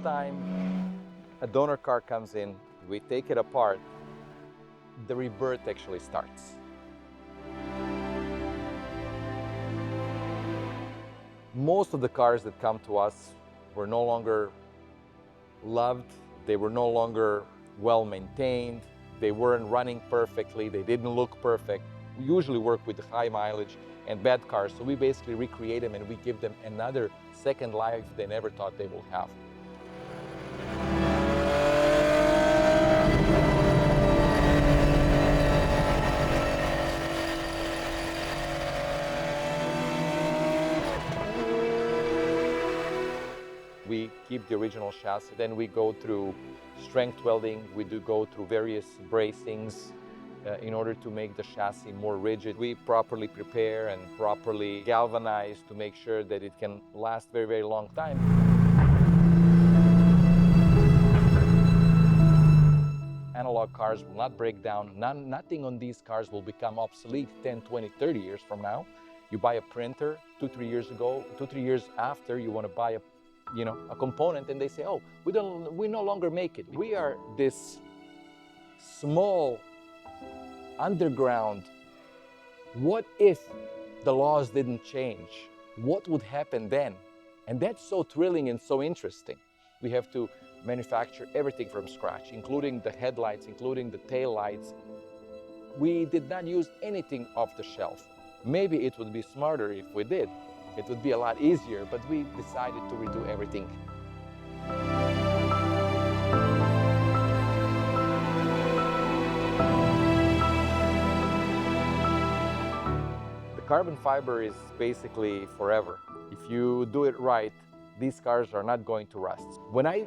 time a donor car comes in, we take it apart, the rebirth actually starts. Most of the cars that come to us were no longer loved, they were no longer well maintained, they weren't running perfectly, they didn't look perfect. We usually work with high mileage and bad cars, so we basically recreate them and we give them another second life they never thought they will have. We keep the original chassis, then we go through strength welding, we do go through various bracings in order to make the chassis more rigid. We properly prepare and properly galvanize to make sure that it can last very, very long time. Analog cars will not break down. Nothing on these cars will become obsolete 10, 20, 30 years from now. You buy a printer 2-3 years ago, 2-3 years after you want to buy a component and they say, oh, we no longer make it. We are this small underground. What if the laws didn't change? What would happen then? And that's so thrilling and so interesting. We have to manufacture everything from scratch, including the headlights, including the tail lights. We did not use anything off the shelf. Maybe it would be smarter if we did. It would be a lot easier, but we decided to redo everything. The carbon fiber is basically forever. If you do it right, these cars are not going to rust. When I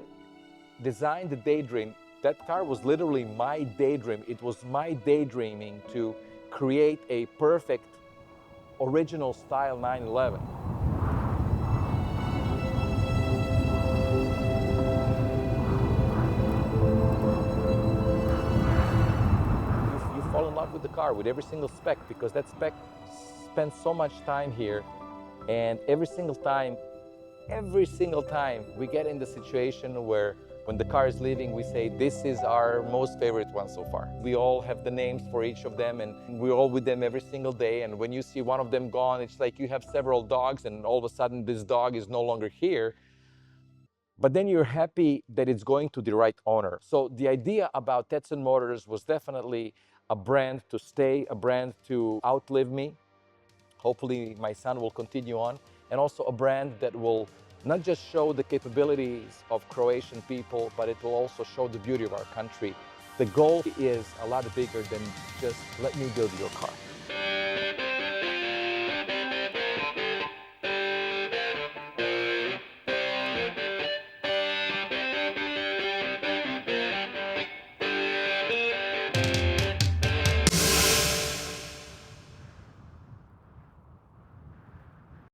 designed the Daydream, that car was literally my daydream. It was my daydreaming to create a perfect original style 911. You fall in love with the car, with every single spec, because that spec spends so much time here, and every single time we get in the situation where when the car is leaving, we say, this is our most favorite one so far. We all have the names for each of them, and we're all with them every single day. And when you see one of them gone, it's like you have several dogs, and all of a sudden this dog is no longer here. But then you're happy that it's going to the right owner. So the idea about Tedson Motors was definitely a brand to stay, a brand to outlive me. Hopefully my son will continue on, and also a brand that will not just show the capabilities of Croatian people, but it will also show the beauty of our country. The goal is a lot bigger than just let me build your car.